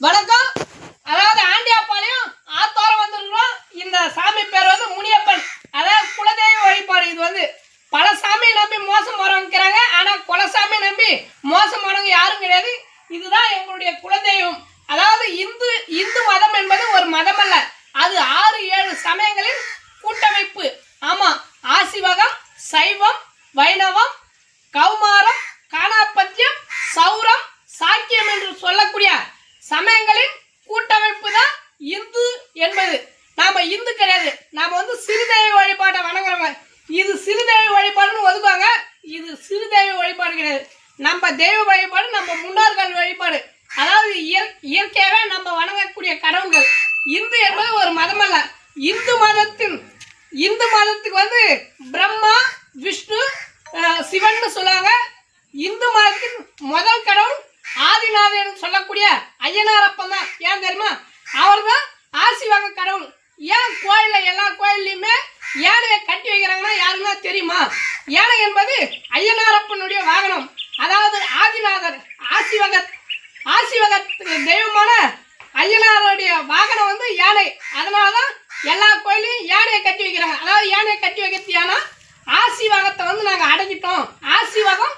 வணக்கம். அதாவது ஆண்டியாப்பாளையம் ஆத்தோரம் வந்துருக்கிறோம். இந்த சாமி பேர் வந்து முனியப்பன். அதாவது குலதெய்வ வழிபாடு. இது வந்து பல சாமியை நம்பி மோசம் போறவங்கிறாங்க. ஆனால் குலசாமி நம்பி மோசம் போனவங்க யாரும் கிடையாது. இதுதான் எங்களுடைய குலதெய்வம். அதாவது இந்து மதம் என்பது ஒரு மதம் அல்ல, அது 6-7 சமயங்களின் கூட்டமைப்பு. ஆமாம், ஆசிவகம், சைவம், வைணவம், கௌமாரம், காணாப்பத்தியம், சௌரம், சாக்கியம் என்று சொல்லக்கூடிய சமயங்களின் கூட்டமைப்பு தான் இந்து என்பது. நாம இந்து கிடையாது, நாம வந்து சிறுதெய்வ வழிபாட்டை வணங்குறவங்க. இது சிறுதெய்வ வழிபாடுன்னு ஒதுக்குவாங்க. இது சிறுதெய்வ வழிபாடு கிடையாது. நம்ம தெய்வ வழிபாடு, நம்ம முன்னோர்கள் வழிபாடு. அதாவது இயற்கையாகவே நம்ம வணங்கக்கூடிய கடவுள்கள். இந்து என்பது ஒரு மதம் அல்ல. இந்து மதத்துக்கு வந்து பிரம்மா, விஷ்ணு, சிவன் சொல்லுவாங்க. இந்து மதத்தின் முதல் கடவுள் ஆதிநாதன் சொல்லக்கூடிய ஐயனாரப்பன் தான். ஏன் தெரியுமா? அவர் தான் ஆசிவக கடவுள். ஏன் கோயில்ல எல்லா கோயில்லையுமே யானையை கட்டி வைக்கிறாங்கன்னா யாருன்னா தெரியுமா? யானை என்பது ஐயனாரப்பனுடைய வாகனம். அதாவது ஆதிநாதர் ஆசிவகத்துக்கு தெய்வமான ஐயனாருடைய வாகனம் வந்து யானை. அதனாலதான் எல்லா கோயிலையும் யானையை கட்டி வைக்கிறாங்க. அதாவது யானையை கட்டி வைக்கிறது ஏன்னா ஆசிவகத்தை வந்து நாங்கள் அடங்கிட்டோம், ஆசிவகம்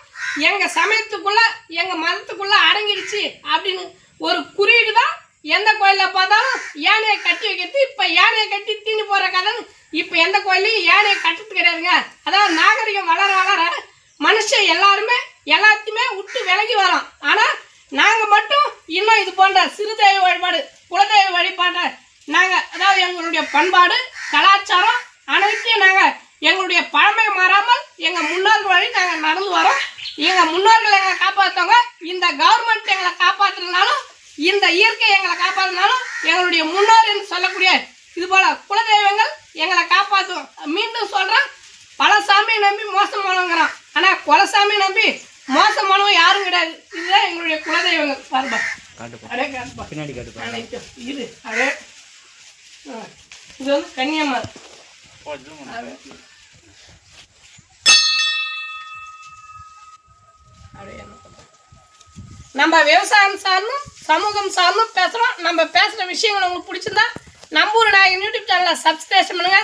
எங்க சமயத்துக்குள்ள எங்க மதத்துக்குள்ள அடங்கிடுச்சு அப்படின்னு ஒரு குறியீடு தான். எந்த கோயில பார்த்தாலும் யானையை கட்டி வைக்கிறது. இப்ப யானையை கட்டி தீனி போற கதை இப்ப எந்த கோயிலையும் யானையை கட்டுறது கிடையாதுங்க. அதாவது நாகரிகம் வளர வளர மனுஷன் எல்லாத்தையுமே விட்டு விலகி வரோம். ஆனா நாங்க மட்டும் இன்னும் இது போன்ற சிறுதெய்வ வழிபாடு, குலதெய்வ வழிபாட்டை நாங்க, அதாவது எங்களுடைய பண்பாடு, கலாச்சாரம் அனைத்தையும் நாங்க எங்களுடைய பழமை மாறாமல் எங்க முன்னோர்கள் வழி நாங்கள் நடந்து வரோம். எங்க முன்னோர்கள் எங்களை காப்பாற்றுவாங்க. இந்த கவர்மெண்ட் எங்களை காப்பாற்றுனாலும், இந்த இயற்கை எங்களை காப்பாற்றினாலும், எங்களுடைய முன்னோர் என்று சொல்லக்கூடிய இது போல குலதெய்வங்கள் எங்களை காப்பாற்றும். மீண்டும் சொல்றேன், பல சாமியை நம்பி மோசம் போனவங்கிறான். ஆனா குலசாமியை நம்பி மோசம் போனவங்க யாரும் கிடையாது. இதுதான் எங்களுடைய குலதெய்வங்கள். பாருப்பா, இது வந்து கன்னியாகுமரி. நம்ம விவசாயம் சார்ந்தும் சமூகம் சார்ந்தும் பேசுகிறோம். நம்ம பேசுகிற விஷயங்கள் உங்களுக்கு பிடிச்சிருந்தா நம்ம ஊர் நாயகன் யூடியூப் சேனலை சப்ஸ்கிரைப் பண்ணுங்க.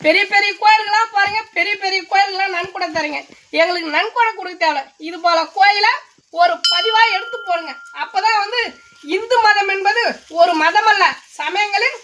பெரிய பெரிய கோயில்களாம் பாருங்க, பெரிய பெரிய கோயில்களாம் நன்கொடை தரீங்க. எங்களுக்கு நன்கொடை கொடுக்க தேவை. இது போல கோயிலை ஒரு பதிவாக எடுத்து போடுங்க. அப்போதான் வந்து இந்து மதம் என்பது ஒரு மதம் அல்ல, சமயங்களின்